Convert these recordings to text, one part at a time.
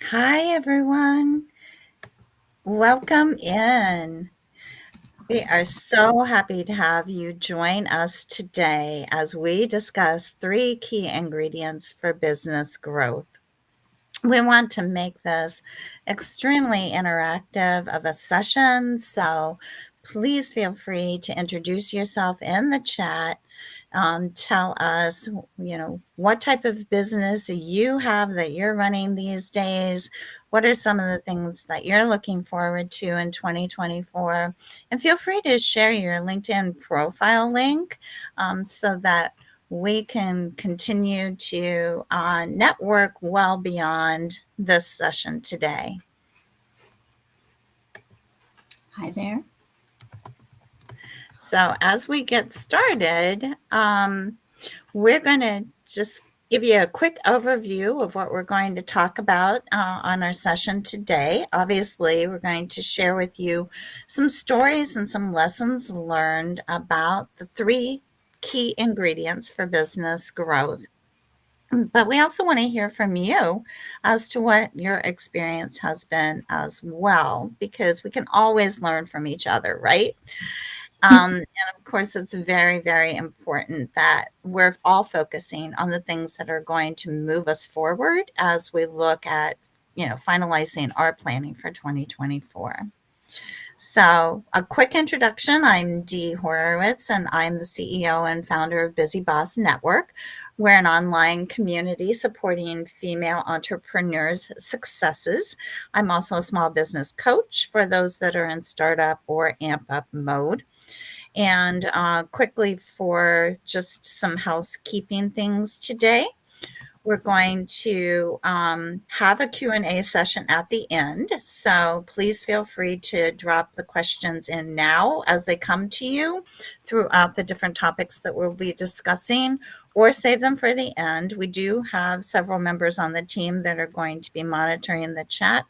Hi, everyone. Welcome in. We are so happy to have you join us today as we discuss three key ingredients for business growth. We want to make this extremely interactive of a session, so please feel free to introduce yourself in the chat. Tell us, what type of business you have that you're running these days. What are some of the things that you're looking forward to in 2024? And feel free to share your LinkedIn profile link so that we can continue to network well beyond this session today. Hi there. So as we get started, we're going to just give you a quick overview of what we're going to talk about on our session today. Obviously, we're going to share with you some stories and some lessons learned about the three key ingredients for business growth. But we also want to hear from you as to what your experience has been as well, because we can always learn from each other, right? And of course, it's very, very important that we're all focusing on the things that are going to move us forward as we look at, finalizing our planning for 2024. So, a quick introduction. I'm Dee Horowitz, and I'm the CEO and founder of Busy Boss Network. We're an online community supporting female entrepreneurs' successes. I'm also a small business coach for those that are in startup or amp up mode. And quickly, for just some housekeeping things today, we're going to have a Q&A session at the end. So please feel free to drop the questions in now as they come to you throughout the different topics that we'll be discussing, or save them for the end. We do have several members on the team that are going to be monitoring the chat,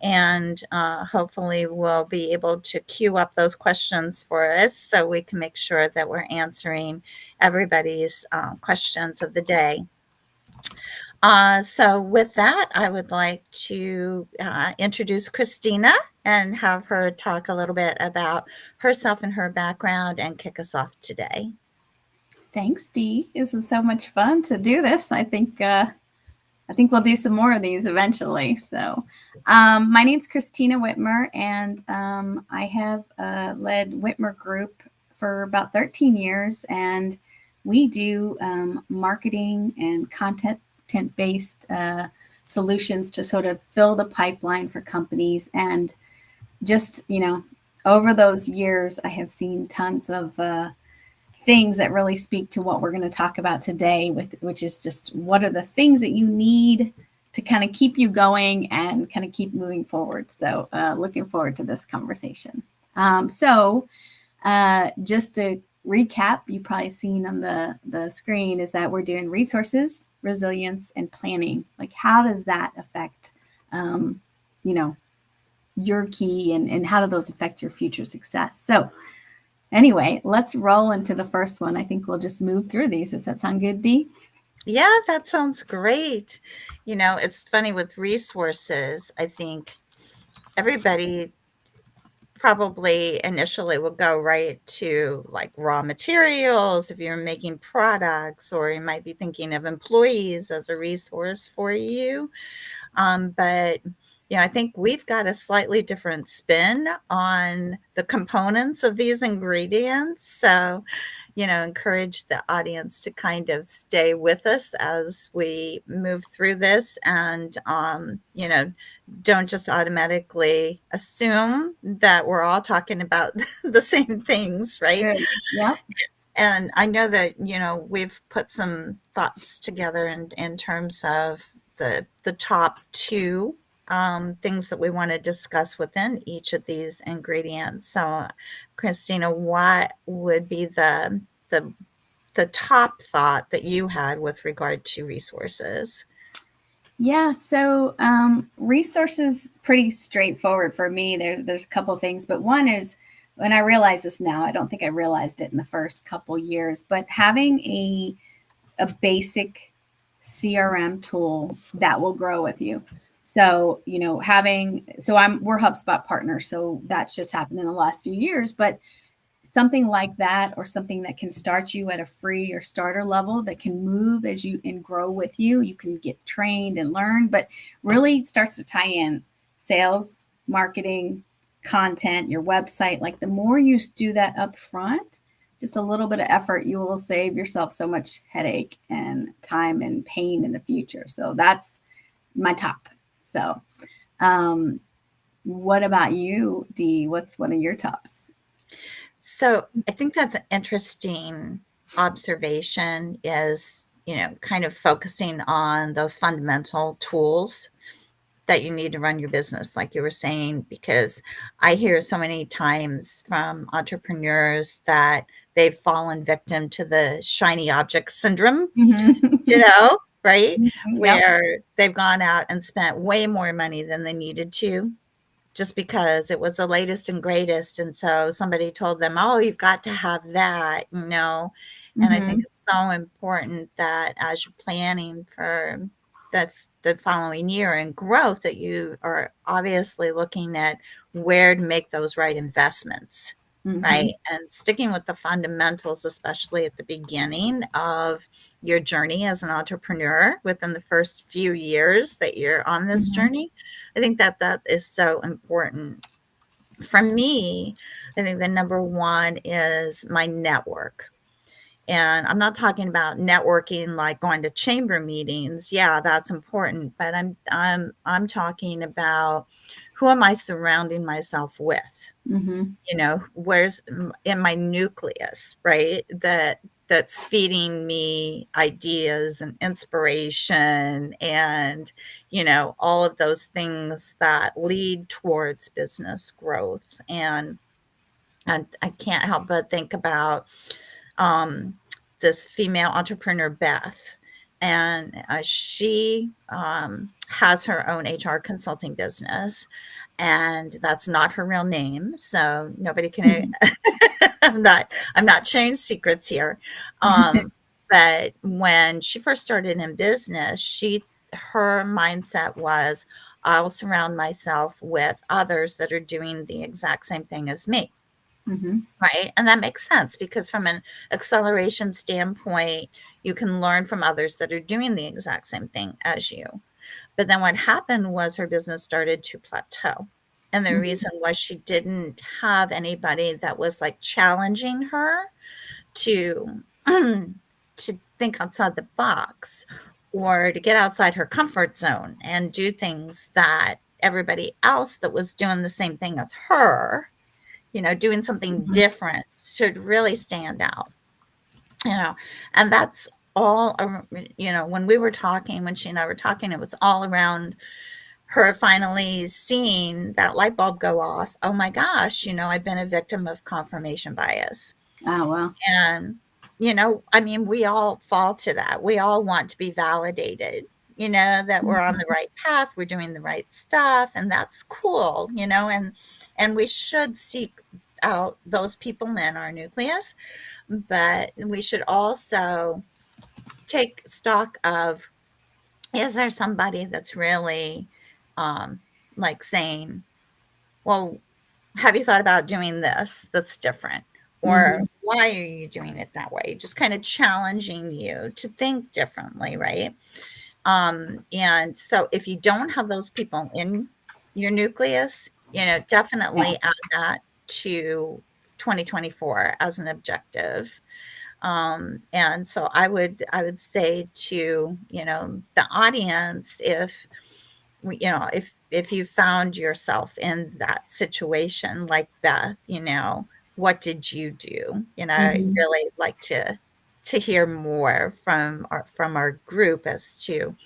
and hopefully we'll be able to queue up those questions for us so we can make sure that we're answering everybody's questions of the day. So with that, I would like to introduce Kristina and have her talk a little bit about herself and her background and kick us off today. Thanks, Dee. This is so much fun to do this. I think we'll do some more of these eventually. So, my name's Kristina Witmer, and I have led Witmer Group for about 13 years, and we do marketing and content-based solutions to sort of fill the pipeline for companies. And just, over those years, I have seen tons of things that really speak to what we're going to talk about today, which is just what are the things that you need to kind of keep you going and kind of keep moving forward. So looking forward to this conversation. Just to recap, you probably seen on the screen is that we're doing resources, resilience, and planning. Like, how does that affect, your key, and how do those affect your future success? So anyway, let's roll into the first one. I think we'll just move through these. Does that sound good, Dee? Yeah, that sounds great. It's funny with resources. I think everybody probably initially will go right to like raw materials if you're making products, or you might be thinking of employees as a resource for you. But I think we've got a slightly different spin on the components of these ingredients. So, encourage the audience to kind of stay with us as we move through this, and, don't just automatically assume that we're all talking about the same things, right? Good. Yep. And I know that, we've put some thoughts together in terms of the top two things that we want to discuss within each of these ingredients. So, Kristina, what would be the top thought that you had with regard to resources? Yeah. So resources, pretty straightforward for me. There's a couple things, but one is, when I realize this now, I don't think I realized it in the first couple years, but having a basic CRM tool that will grow with you. So, we're HubSpot partners. So that's just happened in the last few years, but something like that, or something that can start you at a free or starter level that can move as you and grow with you. You can get trained and learn, but really starts to tie in sales, marketing, content, your website. Like the more you do that up front, just a little bit of effort, you will save yourself so much headache and time and pain in the future. So that's my top. So, what about you, Dee? What's one of your tops? So I think that's an interesting observation is, kind of focusing on those fundamental tools that you need to run your business, like you were saying, because I hear so many times from entrepreneurs that they've fallen victim to the shiny object syndrome, Mm-hmm. right? Yep. Where they've gone out and spent way more money than they needed to just because it was the latest and greatest. And so somebody told them, oh, you've got to have that. And I think Mm-hmm. it's so important that as you're planning for the, the following year and growth, that you are obviously looking at where to make those right investments. Mm-hmm. Right. And sticking with the fundamentals, especially at the beginning of your journey as an entrepreneur within the first few years that you're on this Mm-hmm. journey. I think that that is so important. For me, I think the number one is my network. And I'm not talking about networking like going to chamber meetings. Yeah, that's important, but I'm talking about who am I surrounding myself with? Mm-hmm. Where's in my nucleus, right? That's feeding me ideas and inspiration and, all of those things that lead towards business growth. And I can't help but think about um, this female entrepreneur, Beth. And she has her own HR consulting business, and that's not her real name. So nobody can. I'm not sharing secrets here. But when she first started in business, her mindset was, I'll surround myself with others that are doing the exact same thing as me. Mm-hmm. Right, and that makes sense because from an acceleration standpoint, you can learn from others that are doing the exact same thing as you. But then what happened was her business started to plateau, and the Mm-hmm. reason was she didn't have anybody that was, like, challenging her to to think outside the box or to get outside her comfort zone and do things that everybody else that was doing the same thing as her, doing something Mm-hmm. different should really stand out, you know, and that's all, when we were talking, when she and I were talking, it was all around her finally seeing that light bulb go off. Oh my gosh, I've been a victim of confirmation bias. Oh, well. And, I mean, we all fall to that. We all want to be validated, that we're on the right path, we're doing the right stuff, and that's cool, and we should seek out those people in our nucleus, but we should also take stock of, is there somebody that's really um, like saying, well, have you thought about doing this that's different? Or Mm-hmm. why are you doing it that way? Just kind of challenging you to think differently, right? And so if you don't have those people in your nucleus, Yeah. definitely add that to 2024 as an objective. And so I would say to, the audience, if you found yourself in that situation like Beth, what did you do? I'd Mm-hmm. really like to hear more from our group as to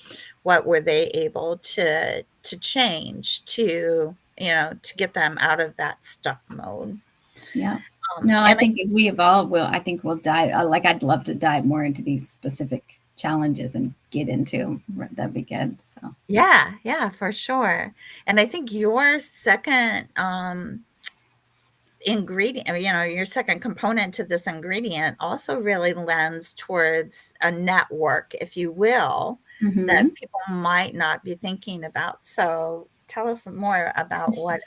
what were they able to change to get them out of that stuck mode. Yeah. No, I And think as we evolve, I think we'll dive, I'd love to dive more into these specific challenges and get into 'em. That'd be good. So, yeah, for sure. And I think your second ingredient, your second component to this ingredient also really lends towards a network, if you will, that Mm-hmm. people might not be thinking about. So tell us more about what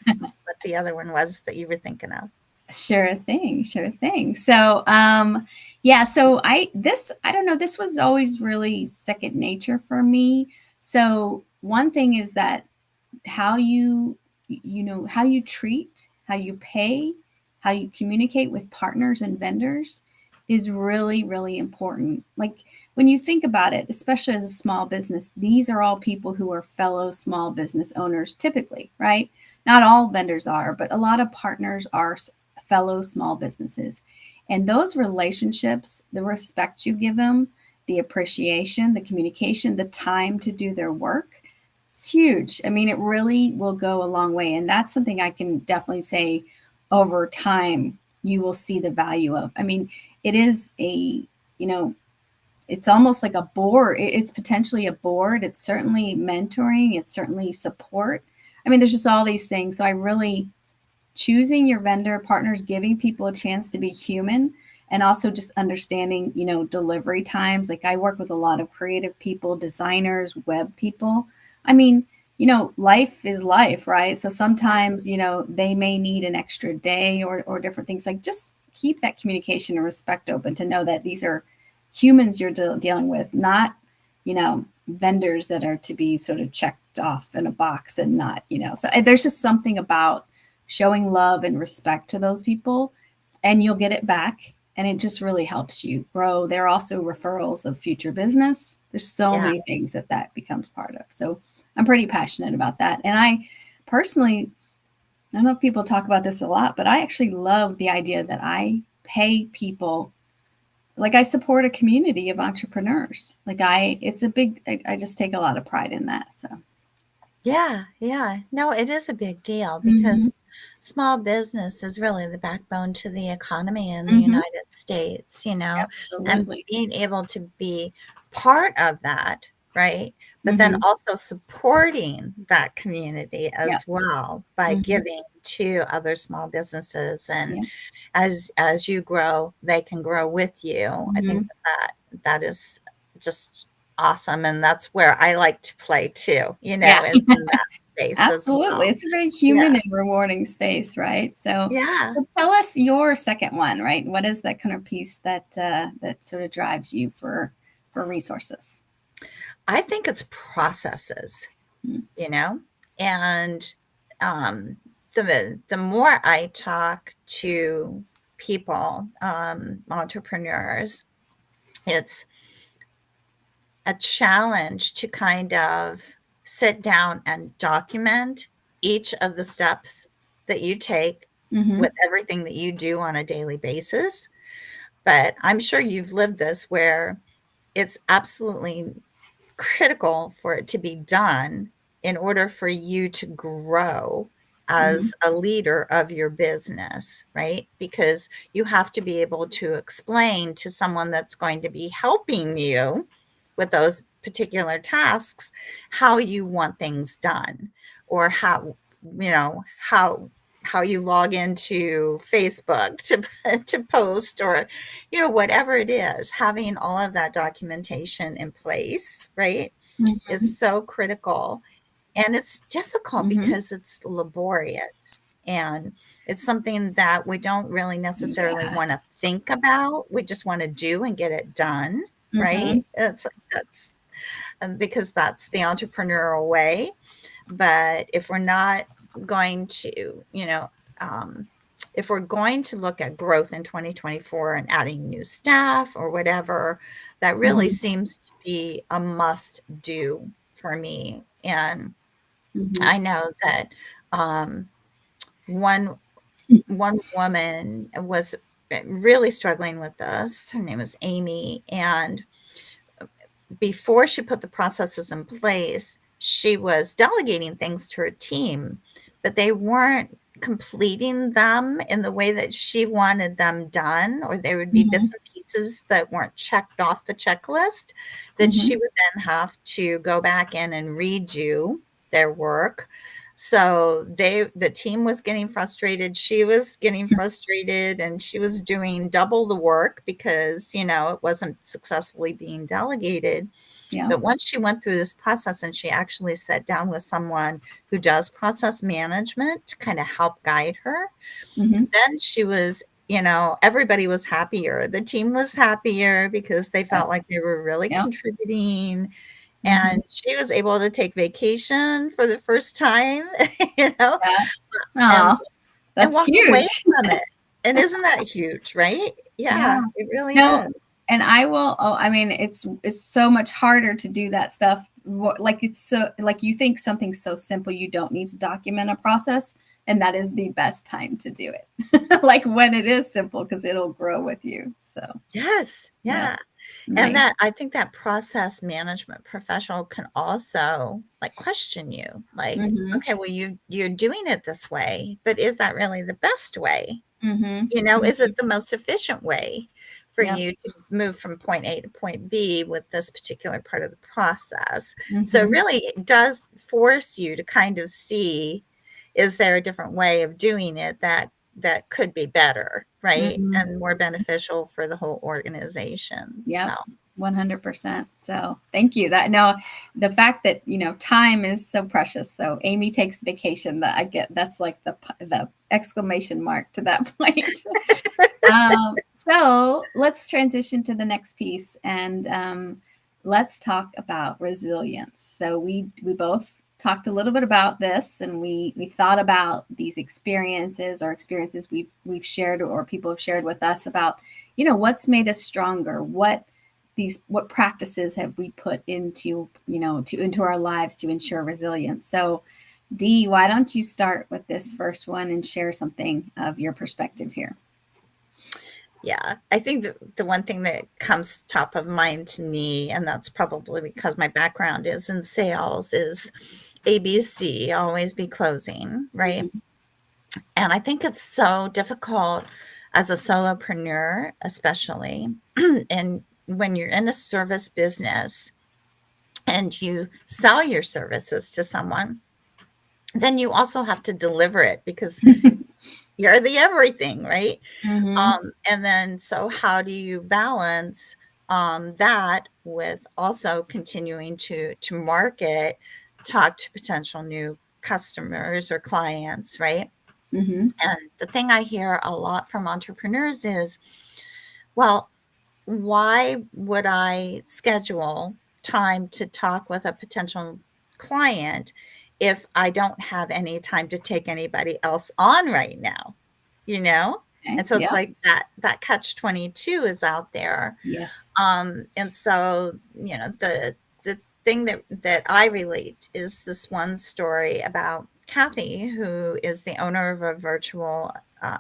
the other one was that you were thinking of. Sure thing, sure thing. So, yeah, so I don't know, this was always really second nature for me. So, one thing is that how how you treat, how you pay, how you communicate with partners and vendors is really, really important. Like when you think about it, especially as a small business, these are all people who are fellow small business owners typically, right? Not all vendors are, but a lot of partners are fellow small businesses. And those relationships, the respect you give them, the appreciation, the communication, the time to do their work, it's huge. I mean, it really will go a long way. And that's something I can definitely say over time, you will see the value of. I mean, it is you know, it's almost like a board. It's potentially a board. It's certainly mentoring. It's certainly support. I mean, there's just all these things. So I really choosing your vendor partners, giving people a chance to be human, and also just understanding, delivery times. Like I work with a lot of creative people, designers, web people. I mean, life is life, right? So sometimes, they may need an extra day or different things. Like just keep that communication and respect open to know that these are humans you're dealing with, not, vendors that are to be sort of checked off in a box and not, so there's just something about showing love and respect to those people, and you'll get it back. And it just really helps you grow. There are also referrals of future business. There's so Yeah. many things that becomes part of. So I'm pretty passionate about that. And I personally, I don't know if people talk about this a lot, but I actually love the idea that I pay people. Like I support a community of entrepreneurs. It's a big, I just take a lot of pride in that. So. Yeah, yeah. No, it is a big deal Mm-hmm. because small business is really the backbone to the economy in the Mm-hmm. United States, and Absolutely. being able to be part of that, right? But then Mm-hmm. also supporting that community Yeah. as well by Mm-hmm. giving to other small businesses. And Yeah. as you grow, they can grow with you. I think Mm-hmm. that is just awesome. And that's where I like to play too, Yeah. is in that space as Absolutely. well. It's a very Yeah. human and rewarding space, right? So, Yeah. so tell us your second one, right? What is that kind of piece that sort of drives you for resources? I think it's processes, Mm. you know, and um, the more I talk to people, entrepreneurs, it's a challenge to kind of sit down and document each of the steps that you take with Mhm. everything that you do on a daily basis. But I'm sure you've lived this where it's absolutely critical for it to be done in order for you to grow Mhm. as a leader of your business, right? Because you have to be able to explain to someone that's going to be helping you with those particular tasks how you want things done, or how you log into Facebook to post, or whatever it is. Having all of that documentation in place, right, is Mhm. so critical. And it's difficult Mhm. because it's laborious, and it's something that we don't really necessarily Yeah. want to think about. We just want to do and get it done, right? Mhm. That's because that's the entrepreneurial way. But if we're not going to, if we're going to look at growth in 2024 and adding new staff or whatever, that really Mhm. seems to be a must do for me. And Mhm. I know that um, one one woman was really struggling with this. Her name was Amy, and before she put the processes in place, she was delegating things to her team, but they weren't completing them in the way that she wanted them done, or there would be bits Mhm. and pieces that weren't checked off the checklist that she Mhm. would then have to go back in and redo their work. So the team was getting frustrated, she was getting frustrated, and she was doing double the work because, it wasn't successfully being delegated. Yeah. But once she went through this process and she actually sat down with someone who does process management to kind of help guide her, Mm-hmm. then she was, everybody was happier. The team was happier because they Yep. felt like they were really Yep. contributing. Mm-hmm. And she was able to take vacation for the first time, you know, Yeah. and Oh, and that's walk away huge. from it. And isn't that huge, right? Yeah. Yeah, it really No, is. and I will. Oh, I mean, it's so much harder to do that stuff. Like it's so like you think something's so simple, you don't need to document a process, and that is the best time to do it. Like when it is simple, because it'll grow with you. So Yes, yeah, yeah. And nice. that I think that process management professional can also, like, question you, like, Mm-hmm. "Okay, well, you're doing it this way, but is that really the best way?" Mm-hmm. Is Mm-hmm. it the most efficient way for Yep. you to move from point A to point B with this particular part of the process? So Mm-hmm. really, it does force you to kind of see, is there a different way of doing it that could be better, right? Mm-hmm. And more beneficial for the whole organization. So, Yep. 100%. So thank you. That no, the fact that time is so precious. So Amy takes vacation. That I get. That's like the exclamation mark to that point. So let's transition to the next piece, and let's talk about resilience. So we both talked a little bit about this, and we thought about these experiences or experiences we've shared or people have shared with us about what's made us stronger, what practices have we put into our lives to ensure resilience. So Dee, why don't you start with this first one and share something of your perspective here? yeah, I think the one thing that comes top of mind to me, and that's probably because my background is in sales, is ABC, always be closing, right? Mhm. And I think it's so difficult as a solopreneur, especially, and when you're in a service business and you sell your services to someone, then you also have to deliver it because you're the everything, right? Mhm. And then, so how do you balance that with also continuing to market, talk to potential new customers or clients, right? Mhm. And the thing I hear a lot from entrepreneurs is, well, why would I schedule time to talk with a potential client if I don't have any time to take anybody else on right now? You know? Okay. And so it's Yep. like that catch-22 is out there. Yes. And so, the thing that I relate is this one story about Kathy, who is the owner of a virtual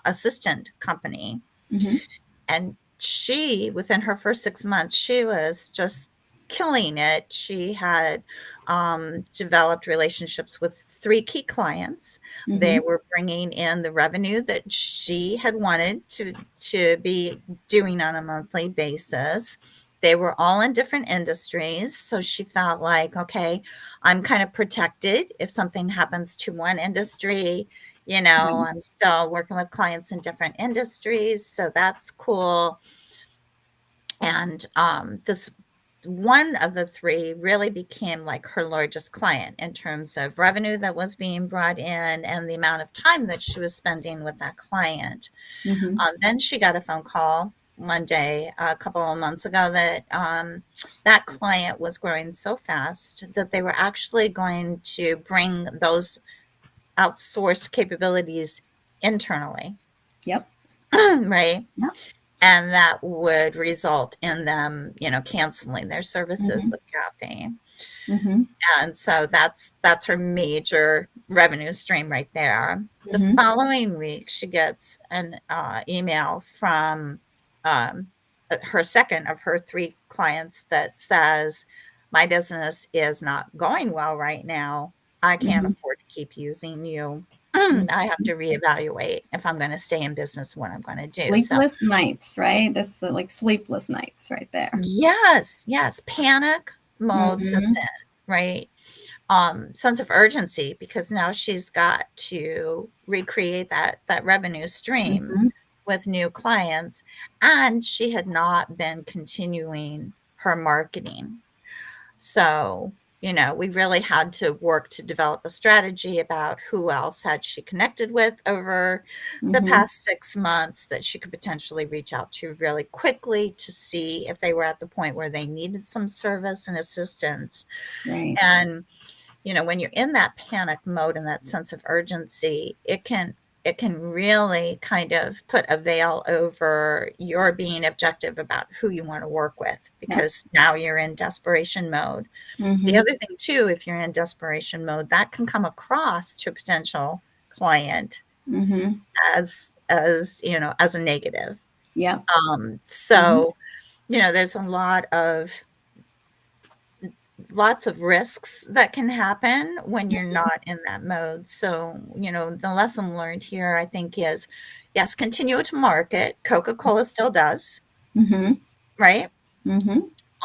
assistant company. Mhm. And she, within her first 6 months, she was just killing it. She had developed relationships with 3 key clients. They Mhm. were bringing in the revenue that she had wanted to be doing on a monthly basis. They were all in different industries, so she felt like, "Okay, I'm kind of protected if something happens to one industry, Right. I'm still working with clients in different industries, so that's cool." And this one of the 3 really became like her largest client in terms of revenue that was being brought in and the amount of time that she was spending with that client. Mhm. Then she got a phone call one day a couple of months ago that that client was growing so fast that they were actually going to bring those outsourced capabilities internally, Yep. right? Yep. And that would result in them, canceling their services Mhm. with Kathy. Mhm. And so that's her major revenue stream right there. The Mhm. following week, she gets an email from um, her second of her 3 clients that says, "My business is not going well right now. I can't Mhm. afford to keep using you. Mhm. I have to reevaluate if I'm going to stay in business, what I'm going to do." So Sleepless nights, right? That's like sleepless nights right there. yes, yes, panic mode sets Mhm. in, right? Sense of urgency because now she's got to recreate that revenue stream Mhm. with new clients, and she had not been continuing her marketing. So, we really had to work to develop a strategy about who else had she connected with over the Mm-hmm. past 6 months that she could potentially reach out to really quickly to see if they were at the point where they needed some service and assistance. Right. And when you're in that panic mode and that sense of urgency, it can really kind of put a veil over your being objective about who you want to work with, Yep. because now you're in desperation mode. The Mm-hmm. other thing too, if you're in desperation mode, that can come across to a potential client Mm-hmm. as a negative. Yep. Mm-hmm. So there's lots of risks that can happen when you're not in that mode. So, the lesson learned here, I think, is yes, continue to market. Coca-Cola still does, Mm-hmm. right? Mm-hmm.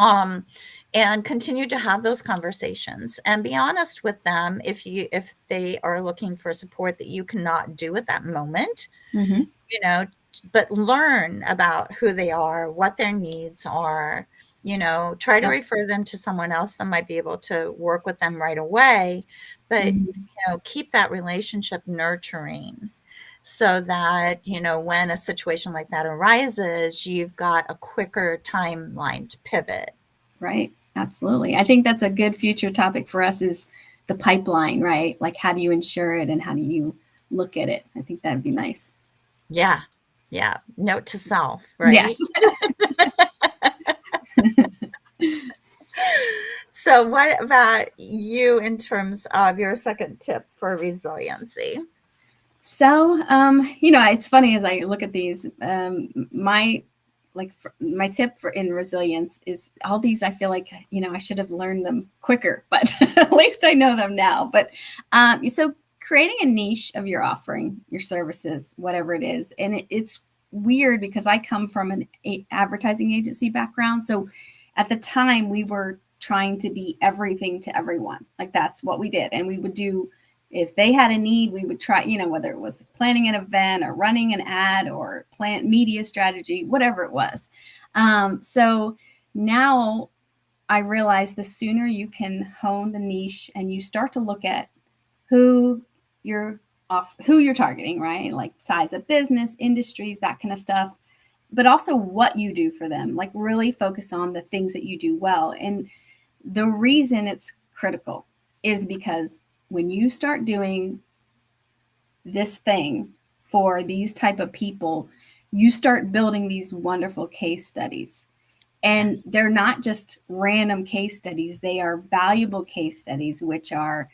Um, and continue to have those conversations and be honest with them if they are looking for support that you cannot do at that moment, Mm-hmm. you know, but learn about who they are, what their needs are, try to Yep. refer them to someone else that might be able to work with them right away, but, Mm-hmm. keep that relationship nurturing so that, when a situation like that arises, you've got a quicker timeline to pivot. Right. Absolutely. I think that's a good future topic for us is the pipeline, right? Like how do you ensure it and how do you look at it? I think that'd be nice. Yeah. Yeah. Note to self, Yes. right? So, what about you in terms of your second tip for resiliency? So, it's funny as I look at these, my tip for in resilience is all these. I feel like I should have learned them quicker, but at least I know them now. But so creating a niche of your offering, your services, whatever it is, and it's weird because I come from an advertising agency background, so at the time we were trying to be everything to everyone. Like that's what we did, and we would do if they had a need, we would try, whether it was planning an event or running an ad or plant media strategy, whatever it was. So now I realize the sooner you can hone the niche and you start to look at who you're who you're targeting, right? Like size of business, industries, that kind of stuff, but also what you do for them. Like really focus on the things that you do well. And the reason it's critical is because when you start doing this thing for these type of people, you start building these wonderful case studies. And Yes. they're not just random case studies, they are valuable case studies, which are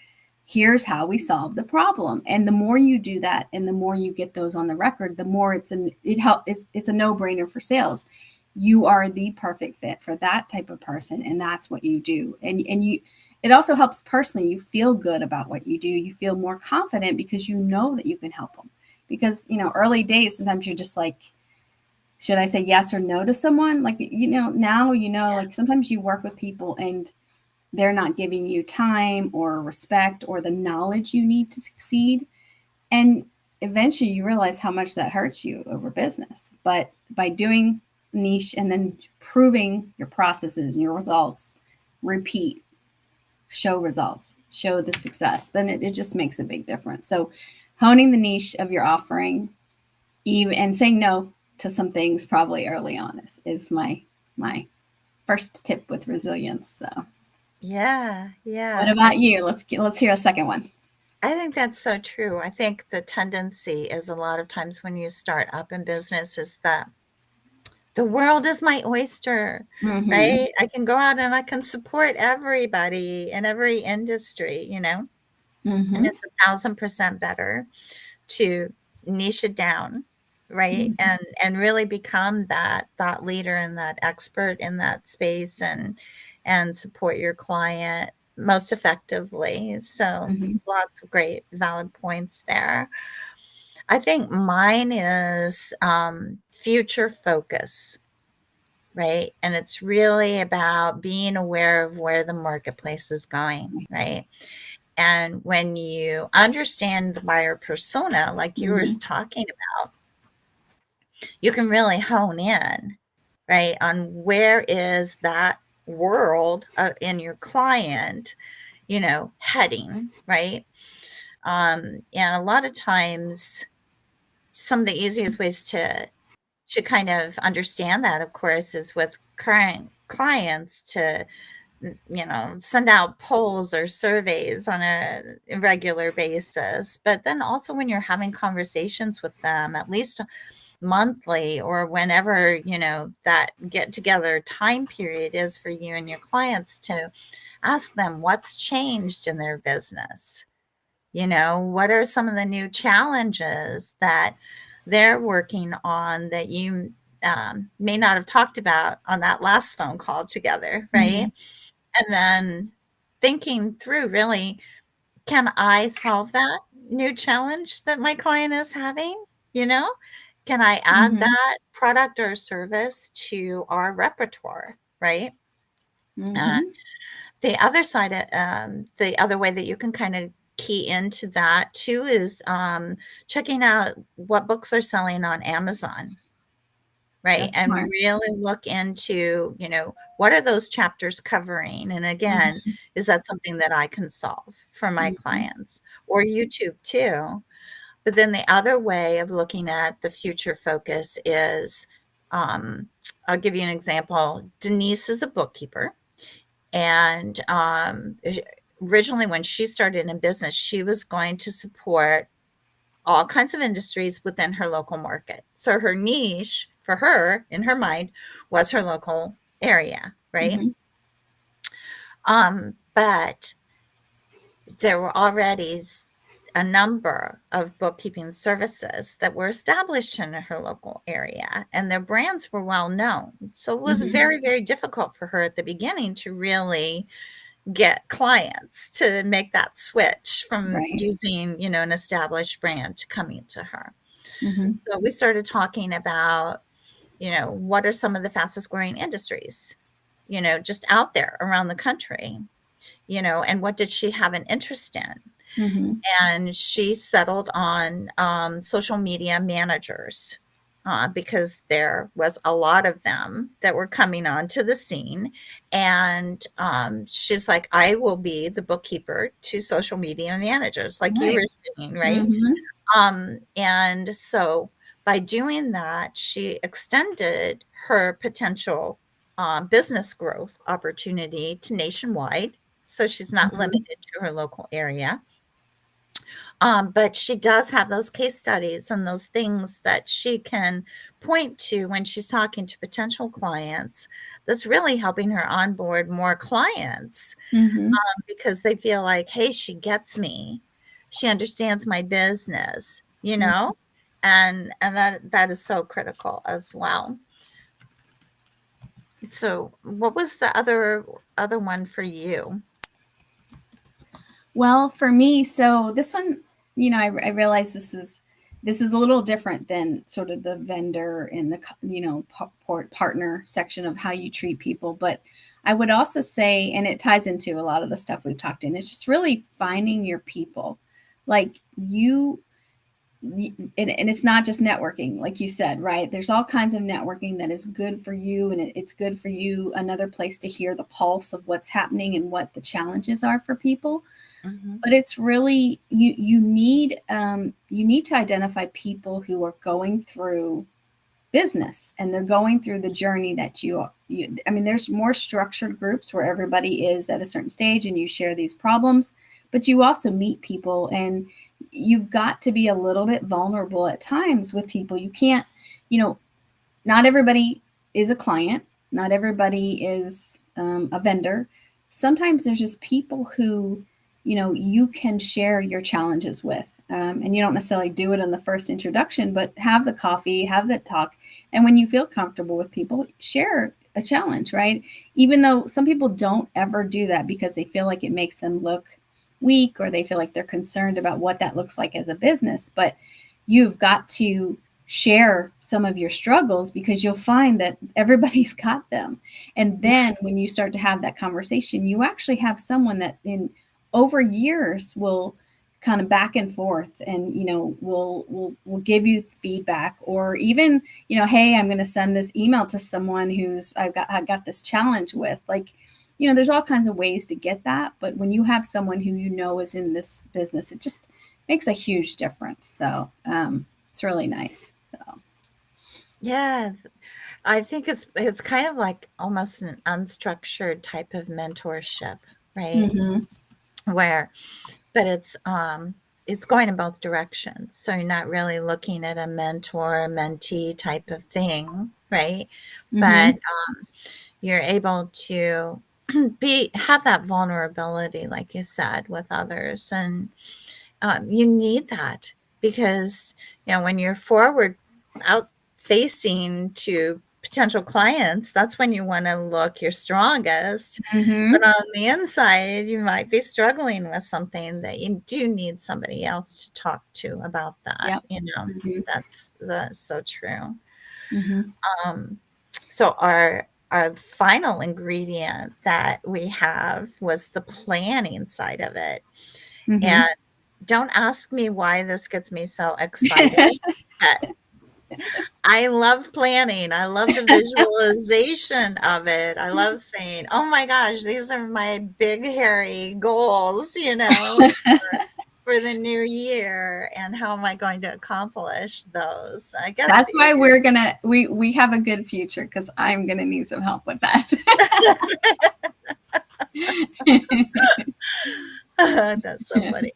here's how we solve the problem. And the more you do that and the more you get those on the record, the more it's a no-brainer for sales. You are the perfect fit for that type of person, and that's what you do. And you it also helps personally. You feel good about what you do. You feel more confident because you know that you can help them. Because early days, sometimes you're just like, should I say yes or no to someone? Like now like sometimes you work with people and they're not giving you time or respect or the knowledge you need to succeed. And eventually you realize how much that hurts you over business. But by doing niche and then proving your processes and your results, repeat, show results, show the success, then it just makes a big difference. So honing the niche of your offering, even and saying no to some things probably early on is my first tip with resilience. So Yeah. what Yeah. about you? Let's hear a second one. I think that's so true. I think the tendency is a lot of times when you start up in business is that the world is my oyster, Mm-hmm. right? I can go out and I can support everybody in every industry. And Mm-hmm. it's 1,000% better to niche it down, right? Mm-hmm. And really become that thought leader and that expert in that space and support your client most effectively. So Mm-hmm. lots of great valid points there. I think mine is future focus, right? And it's really about being aware of where the marketplace is going, right? And when you understand the buyer persona, like you were Mm-hmm. talking about, you can really hone in, right, on where is that. world in your client, heading, right? And a lot of times, some of the easiest ways to kind of understand that, of course, is with current clients to send out polls or surveys on a regular basis. But then also when you're having conversations with them, at least monthly or whenever, that get together time period is for you and your clients, to ask them what's changed in their business. What are some of the new challenges that they're working on that you may not have talked about on that last phone call together, right? Mhm. And then thinking through, really, can I solve that new challenge that my client is having? You know, can I add Mhm. that product or service to our repertoire, right? Uh, Mhm. the other side, the other way that you can kind of key into that too is checking out what books are selling on Amazon, right? That's And smart. really look into, what are those chapters covering? And again, Mhm. is that something that I can solve for my Mhm. clients? Or YouTube too. But then the other way of looking at the future focus is, um, I'll give you an example. Denise is a bookkeeper, and originally when she started in business, she was going to support all kinds of industries within her local market. So her niche for her, in her mind, was her local area, right? Mhm. But there were already a number of bookkeeping services that were established in her local area, and their brands were well known. So it was Mhm. very, very difficult for her at the beginning to really get clients to make that switch from Right. using, an established brand to coming to her. Mhm. So we started talking about, what are some of the fastest growing industries, just out there around the country, and what did she have an interest in? Mhm. And she settled on social media managers because there was a lot of them that were coming onto the scene. And she's like, I will be the bookkeeper to social media managers, like you were Nice. saying, right? Mhm. And so by doing that, she extended her potential business growth opportunity to nationwide. So she's not Mhm. limited to her local area. But she does have those case studies and those things that she can point to when she's talking to potential clients, that's really helping her onboard more clients, Mhm. because they feel like, hey, she gets me. She understands my business, Mhm. and that is so critical as well. So what was the other one for you? Well, for me, so this one, I realize this is a little different than sort of the vendor and the partner section of how you treat people. But I would also say, and it ties into a lot of the stuff we've talked in, it's just really finding your people, like and it's not just networking, like you said, right? There's all kinds of networking that is good for you, and it's good for you. Another place to hear the pulse of what's happening and what the challenges are for people. Mhm. But it's really you need to identify people who are going through business, and they're going through the journey that you I mean, there's more structured groups where everybody is at a certain stage and you share these problems, but you also meet people, and you've got to be a little bit vulnerable at times with people. You can't, you know not everybody is a client, not everybody is a vendor. Sometimes there's just people who, you can share your challenges with. And you don't necessarily do it in the first introduction, but have the coffee, have the talk. And when you feel comfortable with people, share a challenge, right? Even though some people don't ever do that because they feel like it makes them look weak, or they feel like they're concerned about what that looks like as a business. But you've got to share some of your struggles, because you'll find that everybody's got them. And then when you start to have that conversation, you actually have someone that in over years will kind of back and forth, and we'll give you feedback, or even hey, I'm going to send this email to someone who's I've got this challenge with, like, there's all kinds of ways to get that, but when you have someone who is in this business, it just makes a huge difference. So it's really nice. So Yeah, I think it's kind of like almost an unstructured type of mentorship, right? Where, but it's going in both directions. So you're not really looking at a mentor, mentee type of thing, right? But you're able to have that vulnerability, like you said, with others, and you need that because when you're forward out facing to potential clients, that's when you want to look your strongest. But on the inside, you might be struggling with something that you do need somebody else to talk to about that. Yep. That's so true. So our final ingredient that we have was the planning side of it. And don't ask me why this gets me so excited, but I love planning. I love the visualization of it. I love saying, "Oh my gosh, these are my big hairy goals, for the new year, and how am I going to accomplish those?" I guess that's why we have a good future, because I'm gonna need some help with that. That's so funny.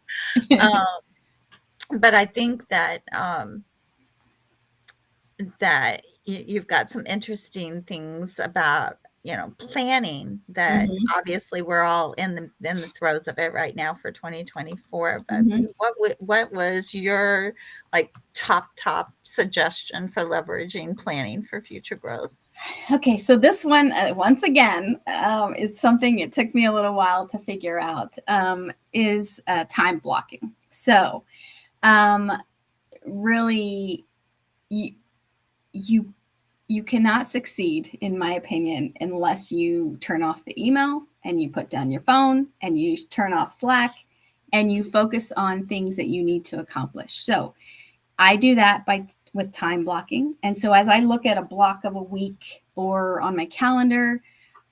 But I think that that you've got some interesting things about planning that obviously we're all in the throes of it right now for 2024. But what was your top suggestion for leveraging planning for future growth? Okay, so this one once again is something it took me a little while to figure out, is time blocking. So really, you cannot succeed, in my opinion, unless you turn off the email and you put down your phone and you turn off Slack and you focus on things that you need to accomplish. So I do that with time blocking. And so as I look at a block of a week or on my calendar,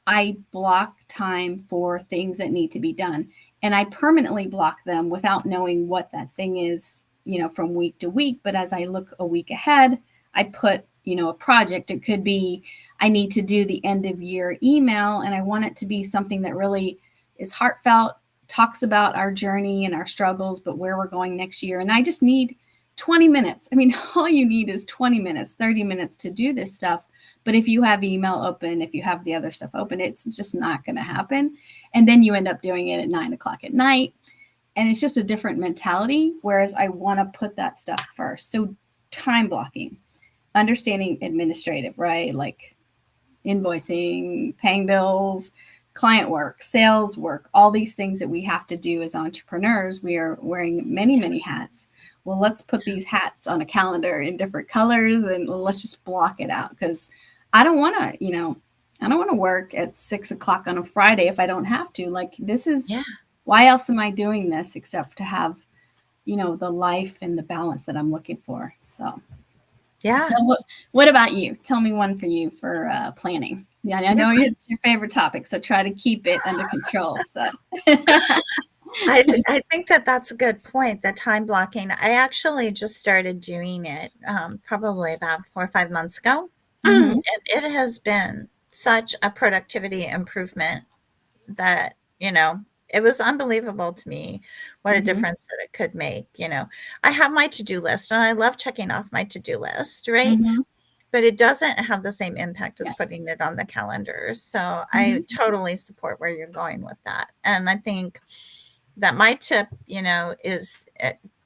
I block time for things that need to be done. And I permanently block them without knowing what that thing is, from week to week. But as I look a week ahead, I put, a project. It could be, I need to do the end of year email, and I want it to be something that really is heartfelt, talks about our journey and our struggles, but where we're going next year. And I just need 20 minutes. I mean, all you need is 20 minutes, 30 minutes to do this stuff. But if you have email open, if you have the other stuff open, it's just not going to happen. And then you end up doing it at 9:00 at night. And it's just a different mentality. Whereas I want to put that stuff first. So time blocking, understanding administrative, right? Like invoicing, paying bills, client work, sales work, all these things that we have to do as entrepreneurs. We are wearing many, many hats. Well, let's put these hats on a calendar in different colors and let's just block it out, because I don't want to work at 6:00 on a Friday if I don't have to. Like, this is, why else am I doing this except to have, the life and the balance that I'm looking for. So, So what about you? Tell me one for you for planning. Yeah, I know it's your favorite topic, so try to keep it under control. So. I think that's a good point, the time blocking. I actually just started doing it probably about 4 or 5 months ago. And it has been such a productivity improvement that, it was unbelievable to me what a difference that it could make. I have my to-do list and I love checking off my to-do list, right? But it doesn't have the same impact as putting it on the calendar. So I totally support where you're going with that. And I think that my tip, is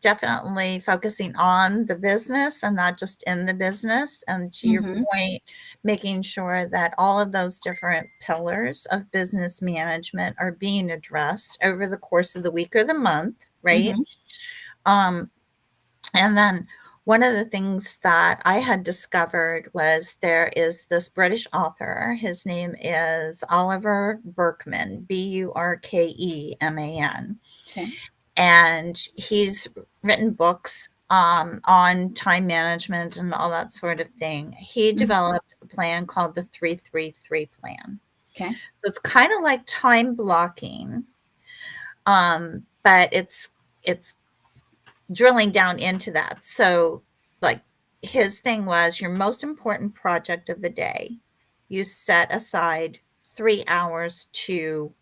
definitely focusing on the business and not just in the business. And to your point, making sure that all of those different pillars of business management are being addressed over the course of the week or the month, right? And then one of the things that I had discovered was there is this British author. His name is Oliver Burkeman, Burkeman. Okay. and he's written books on time management and all that sort of thing. He developed a plan called the 333 plan. Okay. So it's kind of like time blocking, but it's drilling down into that. So, like, his thing was your most important project of the day. You set aside 3 hours to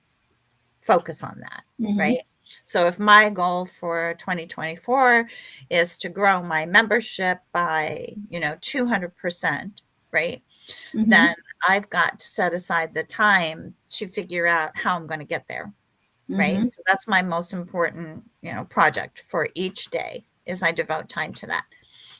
focus on that, right? So if my goal for 2024 is to grow my membership by, 200%, right? Then I've got to set aside the time to figure out how I'm going to get there, right? So that's my most important, project for each day is I devote time to that.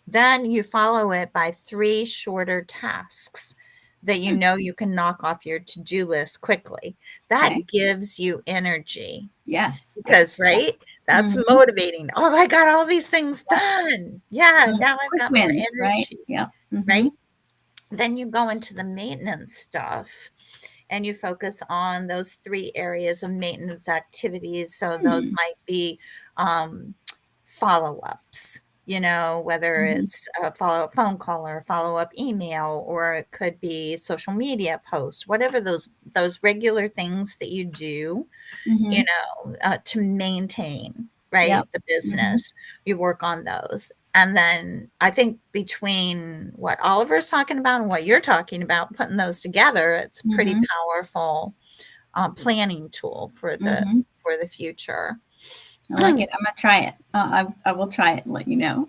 Then you follow it by 3 shorter tasks that you can knock off your to-do list quickly. That gives you energy. Yes. Because, right? That's motivating. Oh, I got all these things done. Yeah, now I've Quick got more wins, right? energy. Yeah. Right? Then you go into the maintenance stuff and you focus on those 3 areas of maintenance activities. So those might be follow-ups, whether it's a follow-up phone call or a follow-up email, or it could be social media posts, whatever those regular things that you do, to maintain, right, the business. You work on those. And then I think between what Oliver's talking about and what you're talking about, putting those together, it's a pretty powerful planning tool for the future. I like it. I'm gonna try it. I will try it and let you know.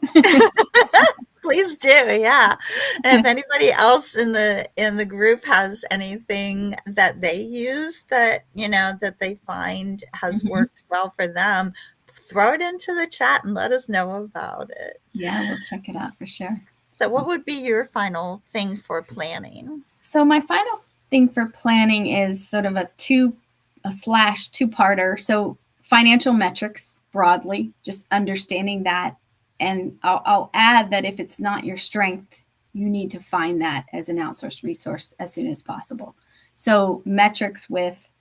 Please do, yeah. And if anybody else in the group has anything that they use that that they find has worked well for them, throw it into the chat and let us know about it. Yeah, we'll check it out for sure. So what would be your final thing for planning? So my final thing for planning is sort of a two-parter. So financial metrics broadly, just understanding that. And I'll add that if it's not your strength, you need to find that as an outsourced resource as soon as possible. So metrics with,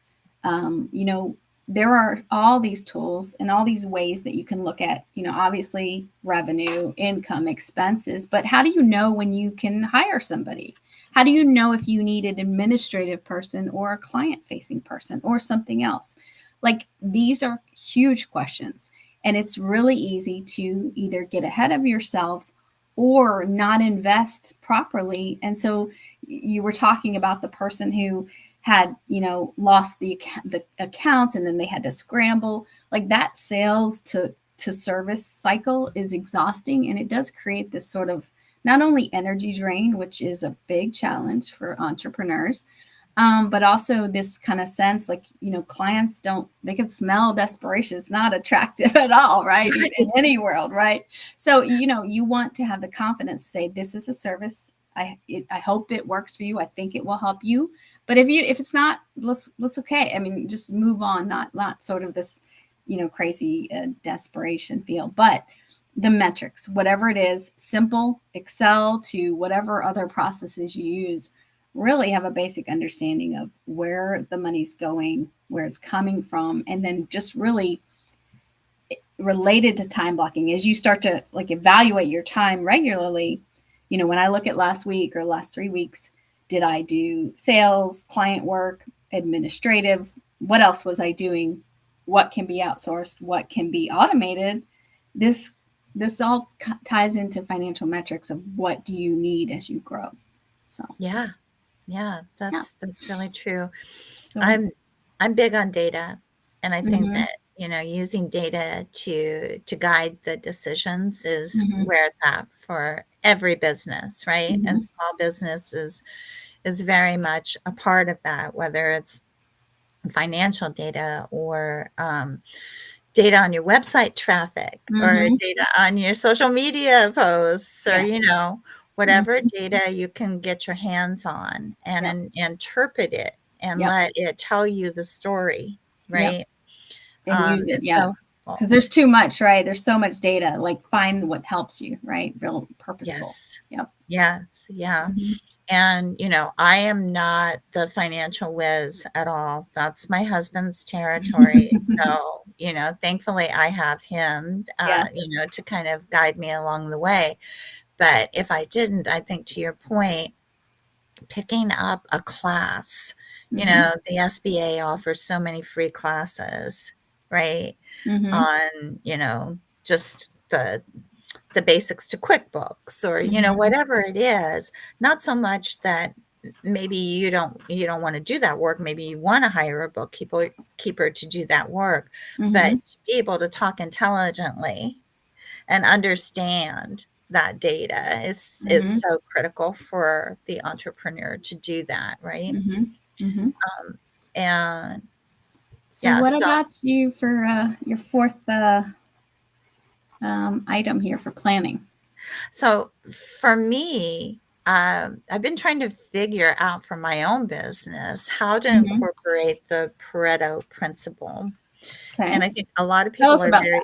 there are all these tools and all these ways that you can look at, obviously revenue, income, expenses, but how do you know when you can hire somebody? How do you know if you need an administrative person or a client-facing person or something else? Like, these are huge questions, and it's really easy to either get ahead of yourself or not invest properly. And so you were talking about the person who had, lost the account and then they had to scramble. Like, that sales to service cycle is exhausting, and it does create this sort of not only energy drain, which is a big challenge for entrepreneurs, but also this kind of sense like, clients they can smell desperation. It's not attractive at all, right? In any world, right? So, you want to have the confidence to say, this is a service. I hope it works for you. I think it will help you. But if it's not, let's okay. I mean, just move on, not sort of this, crazy desperation feel, but the metrics, whatever it is, simple Excel to whatever other processes you use, really have a basic understanding of where the money's going, where it's coming from, and then just really related to time blocking as you start to evaluate your time regularly. When I look at last week or last 3 weeks, did I do sales, client work, administrative? What else was I doing? What can be outsourced? What can be automated? This all ties into financial metrics of what do you need as you grow. So yeah, that's really true. So I'm big on data, and I think that using data to guide the decisions is where it's at for every business, right? And small business is very much a part of that, whether it's financial data or data on your website traffic or data on your social media posts or whatever data you can get your hands on and interpret it and let it tell you the story, right? And use it, because there's too much, right? There's so much data. Like, find what helps you, right? Real purposeful. Yes. Yeah. And, I am not the financial whiz at all. That's my husband's territory. So, thankfully I have him, Yeah. to kind of guide me along the way. But if I didn't, I think to your point, picking up a class, Mm-hmm. the SBA offers so many free classes, right? Mm-hmm. On, just the basics to QuickBooks or, Mm-hmm. whatever it is, not so much that maybe you don't want to do that work. Maybe you want to hire a bookkeeper to do that work, Mm-hmm. but to be able to talk intelligently and understand that data is Mm-hmm. so critical for the entrepreneur to do that, right? Mm-hmm. Mm-hmm. And So yeah, what so about you for your fourth item here for planning? so for me, I've been trying to figure out for my own business how to Mm-hmm. incorporate the Pareto principle. Okay. And I think a lot of Tell people us are about that. very,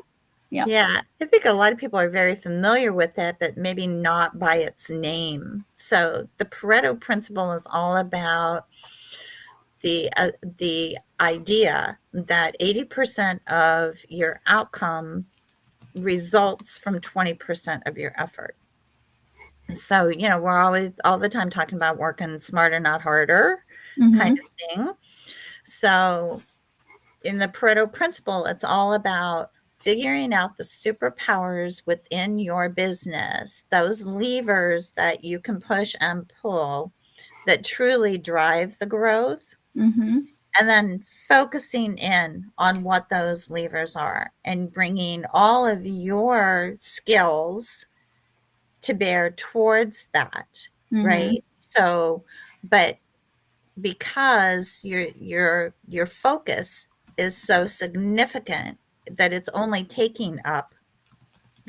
Yep. yeah, I think a lot of people are very familiar with it, but maybe not by its name. So the Pareto principle is all about the idea that 80% of your outcome results from 20% of your effort. So, we're always all the time talking about working smarter, not harder kind Mm-hmm. of thing. So, in the Pareto principle, it's all about figuring out the superpowers within your business, those levers that you can push and pull that truly drive the growth, Mm-hmm. and then focusing in on what those levers are and bringing all of your skills to bear towards that, Mm-hmm. right? So, but because your focus is so significant that it's only taking up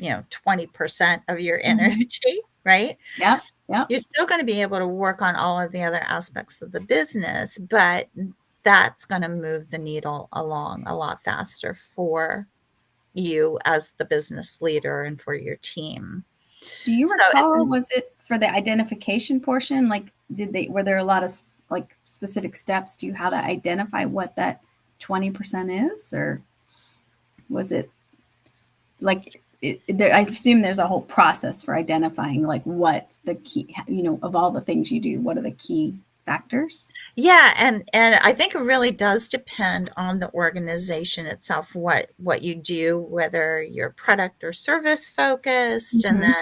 20% of your Mm-hmm. energy, right? Yep. Yep. You're still going to be able to work on all of the other aspects of the business, but that's going to move the needle along a lot faster for you as the business leader and for your team. Do you So recall, it's was it for the identification portion? Like, were there a lot of like specific steps to how to identify what that 20% is? Or was it like, I assume there's a whole process for identifying like what's the key, of all the things you do, what are the key factors? Yeah, and I think it really does depend on the organization itself, what you do, whether you're product or service focused, and Mm-hmm.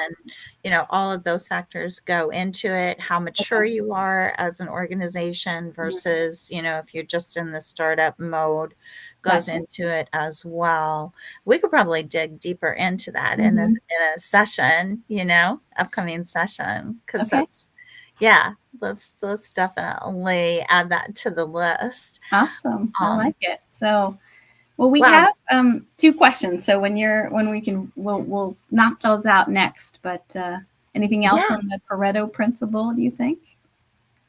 then, all of those factors go into it, how mature Okay. you are as an organization Mhm. versus, if you're just in the startup mode, goes Gotcha. into it as well. We could probably dig deeper into that in a Mm-hmm. in a session, upcoming session, because Okay. that's yeah, let's definitely add that to the list. Awesome. I Um, like it. So, well, we wow, have two questions. So when we can, we'll knock those out next. But anything else yeah. on the Pareto principle, do you think?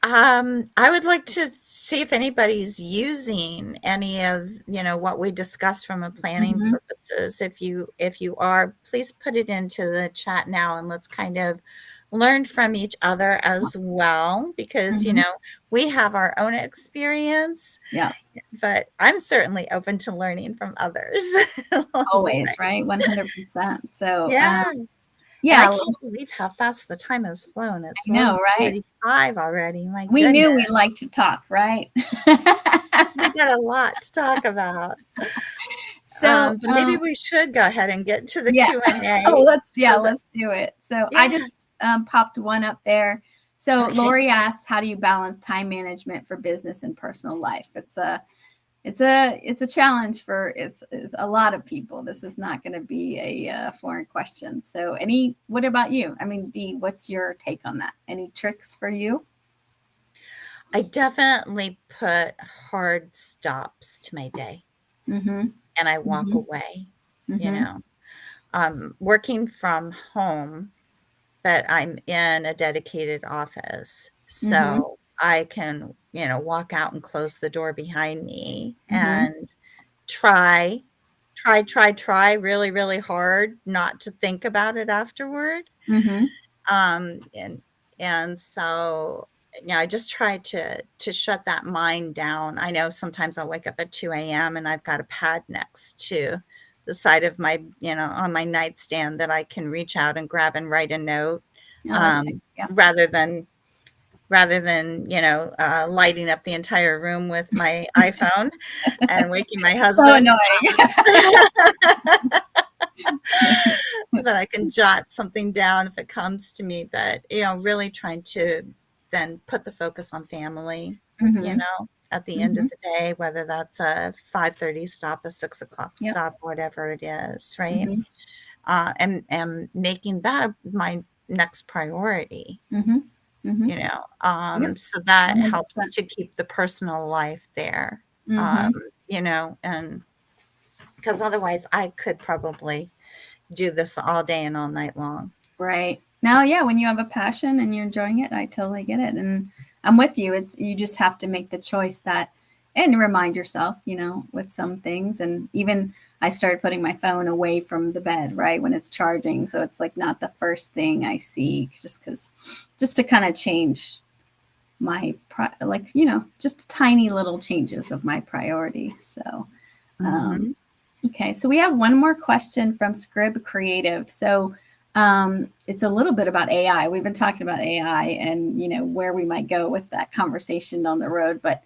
I would like to see if anybody's using any of, what we discussed from a planning Mm-hmm. purposes. If you are, please put it into the chat now and let's kind of learn from each other as well, because, Mm-hmm. we have our own experience, Yeah, but I'm certainly open to learning from others along the always, way. right? 100%. So, Yeah. And I yeah, can't believe how fast the time has flown. I It's know, right? 11:45 already. My We goodness. knew we liked to talk, right? We got a lot to talk about. So, But maybe we should go ahead and get to the yeah. Q&A so that Let's do it. So I yeah. just popped one up there. So Okay. Lori asks, how do you balance time management for business and personal life? It's a challenge for it's a lot of people. This is not going to be a foreign question. So what about you? I mean, Dee, what's your take on that? Any tricks for you? I definitely put hard stops to my day Mm-hmm. and I walk Mm-hmm. away, you Mm-hmm. know. Working from home, but I'm in a dedicated office. Mm-hmm. So I can, walk out and close the door behind me Mm-hmm. and try really, really hard not to think about it afterward. Mm-hmm. And And so, I just try to shut that mind down. I know sometimes I'll wake up at 2 a.m. and I've got a pad next to the side of my, on my nightstand that I can reach out and grab and write a note, Oh, that's nice. Yeah. rather than lighting up the entire room with my iPhone and waking my So husband. annoying. But I can jot something down if it comes to me. But, really trying to then put the focus on family, Mm-hmm. at the end Mm-hmm. of the day, whether that's a 5:30 stop, a 6 o'clock Yep. stop, whatever it is, right? Mm-hmm. And making that my next priority, Mm-hmm. Mm-hmm. Yep. so that helps 100%. to keep the personal life there, Mm-hmm. and because otherwise I could probably do this all day and all night long. Right. Now, yeah, when you have a passion and you're enjoying it, I totally get it. And I'm with you. It's you just have to make the choice that and remind yourself, with some things. And even I started putting my phone away from the bed, right, when it's charging. So it's like not the first thing I see just to kind of change my just tiny little changes of my priority. So Mm-hmm. okay, so we have one more question from Scrib Creative. So it's a little bit about AI. We've been talking about AI and where we might go with that conversation down the road. But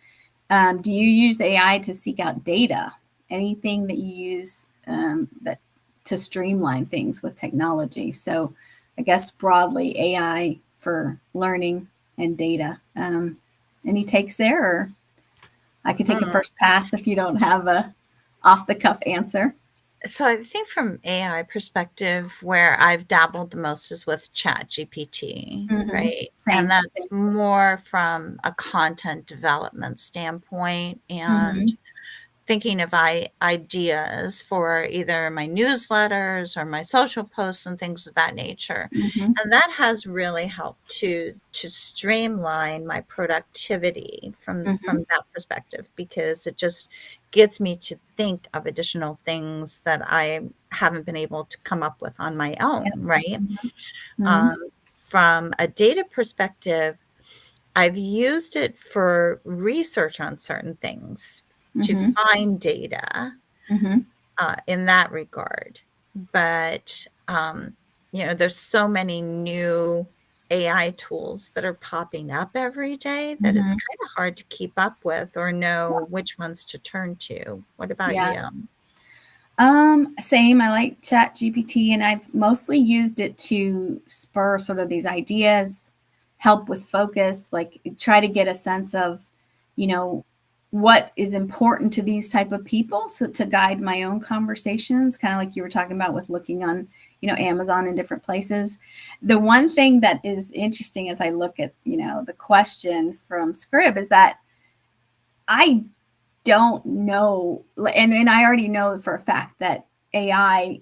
do you use AI to seek out data? Anything that you use that to streamline things with technology? So I guess broadly AI for learning and data. Any takes there, or I could take a first pass if you don't have a off the cuff answer. So I think from AI perspective, where I've dabbled the most is with Chat GPT, Mm-hmm. right? And Same. that's more from a content development standpoint and Mm-hmm. thinking of ideas for either my newsletters or my social posts and things of that nature. Mm-hmm. And that has really helped to streamline my productivity Mm-hmm. from that perspective, because it just gets me to think of additional things that I haven't been able to come up with on my own, Yep. right? Mm-hmm. Um, from a data perspective, I've used it for research on certain things to Mm-hmm. find data Mm-hmm. in that regard. But, there's so many new AI tools that are popping up every day that it's Mm-hmm. kind of hard to keep up with or know which ones to turn to. What about Yeah. you? Same. I like Chat GPT, and I've mostly used it to spur sort of these ideas, help with focus, like try to get a sense of, you know, what is important to these type of people. So to guide my own conversations, kind of like you were talking about with looking on, Amazon and different places. The one thing that is interesting as I look at, the question from Scrib is that I don't know, and I already know for a fact that AI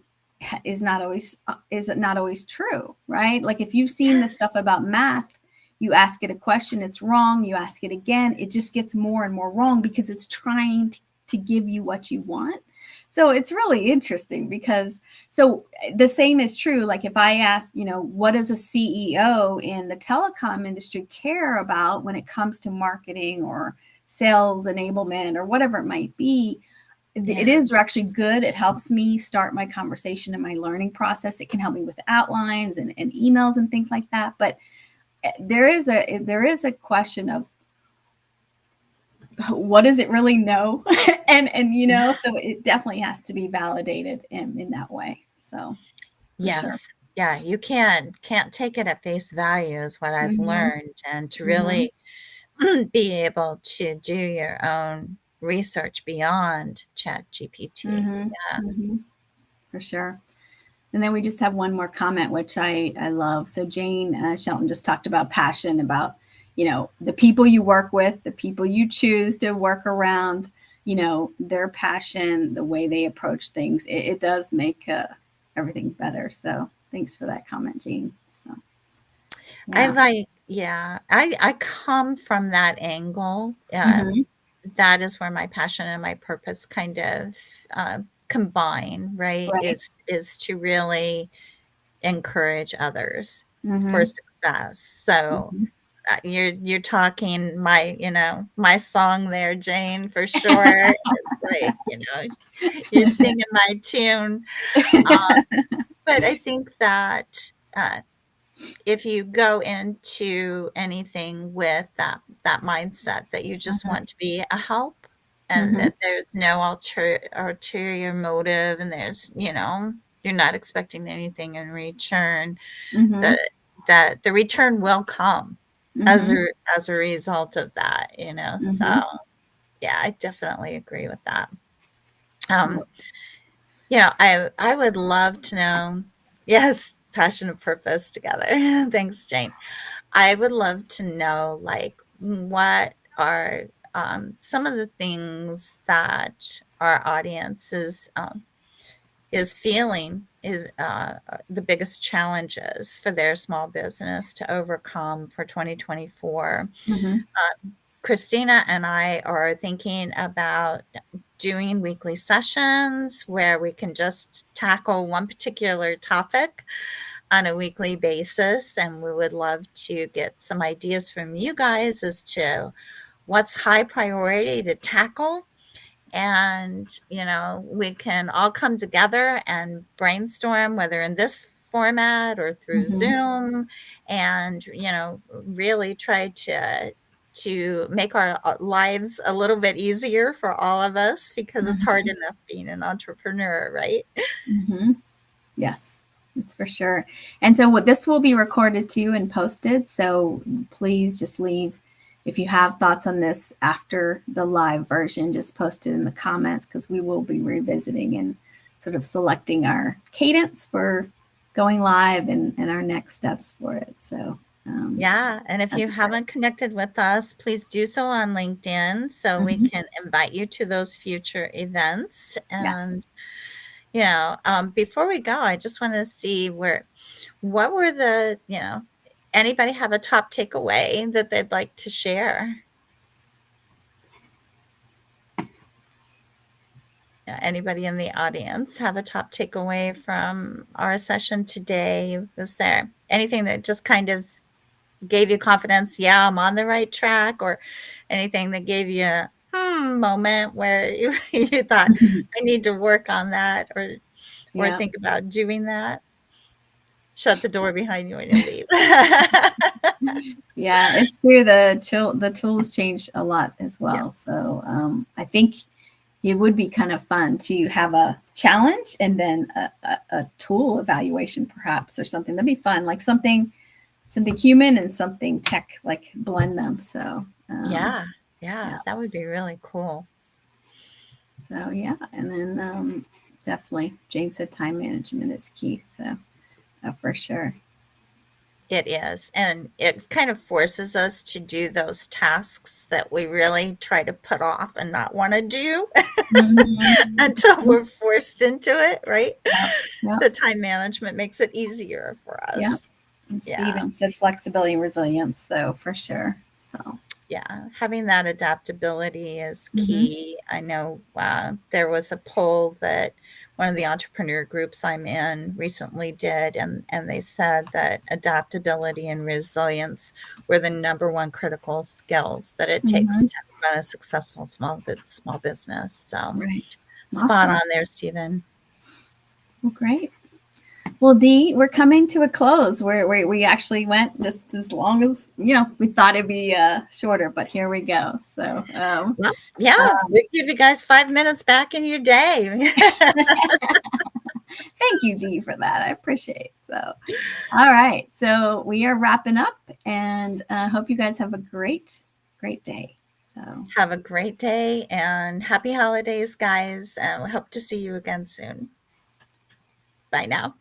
is not always true, right? Like if you've seen the Yes. stuff about math, you ask it a question, it's wrong, you ask it again, it just gets more and more wrong because it's trying to give you what you want. So it's really interesting because so the same is true. Like if I ask, what does a CEO in the telecom industry care about when it comes to marketing or sales enablement or whatever it might be, it Yeah. is actually good. It helps me start my conversation and my learning process. It can help me with outlines and emails and things like that. But there is a question of what does it really know, and so it definitely has to be validated in that way. So for sure. Yes. Yeah. You can't take it at face value is what I've Mm-hmm. learned. And to Mm-hmm. really be able to do your own research beyond Chat GPT. Mm-hmm. Yeah. Mm-hmm. For sure. And then we just have one more comment, which I love. So Jane Shelton just talked about passion, about, the people you work with, the people you choose to work around, their passion, the way they approach things. It does make everything better. So thanks for that comment, Jane. So, yeah. I come from that angle. Mm-hmm. That is where my passion and my purpose kind of combine, right? Right. Is to really encourage others for Mm-hmm. success. So Mhm. you're talking my song there, Jane, for sure. It's like, you're singing my tune. But I think that if you go into anything with that mindset that you just Uh-huh. want to be a help and Mhm. that there's no ulterior motive, and you're not expecting anything in return, Mhm. that the return will come as Mhm. a result of that. So Mhm. yeah, I definitely agree with that. Well, um I would love to know. Yes, passion and purpose together. Thanks, Jane. I would love to know, like, what are some of the things that our audience is feeling is the biggest challenges for their small business to overcome for 2024. mhm. Kristina and I are thinking about doing weekly sessions where we can just tackle one particular topic on a weekly basis. And we would love to get some ideas from you guys as to what's high priority to tackle. And, we can all come together and brainstorm, whether in this format or through Mhm. Zoom, and, really try to make our lives a little bit easier for all of us, because it's hard Mhm. enough being an entrepreneur, right? Mhm. Yes, that's for sure. And so what this will be recorded too and posted. So please just leave if you have thoughts on this after the live version, just post it in the comments because we will be revisiting and sort of selecting our cadence for going live and our next steps for it. So Yeah, and if that'd you be great. haven't connected with us, please do so on LinkedIn so we Mhm. can invite you to those future events. And Yes. before we go, I just want to see what were anybody have a top takeaway that they'd like to share? Yeah, anybody in the audience have a top takeaway from our session today? Was there anything that just kind of gave you confidence? Yeah, I'm on the right track, or anything that gave you a moment where you thought, I need to work on that, or Yeah. think about doing that? Shut the door behind you when you leave. Yeah, it's true. The tools change a lot as Yeah. well. So I think it would be kind of fun to have a challenge and then a tool evaluation, perhaps, or something. That'd be fun, like something human and something tech, like blend them. So Yeah. Yeah. yeah, That would be really cool. so yeah, and then definitely, Jane said time management is key. So for sure. It is. And it kind of forces us to do those tasks that we really try to put off and not want to do until Mhm. we're forced into it, right? Yep, yep, The time management makes it easier for yep. us. And Yeah. Steven said flexibility and resilience. So for sure. So. Yeah, having that adaptability is Mhm. key. I know there was a poll that one of the entrepreneur groups I'm in recently did, and they said that adaptability and resilience were the number one critical skills that it takes Mhm. to run a successful small business. So Right. spot Awesome. on there, Stephen. Well, great. Well, Dee, we're coming to a close. We actually went just as long as we thought it'd be shorter, but here we go. So, Well, yeah, um, we give you guys 5 minutes back in your day. thank you, Dee, for that. I appreciate it. So, all right. So we are wrapping up, and hope you guys have a great day. So. Have a great day and happy holidays, guys. And we hope to see you again soon. Bye now.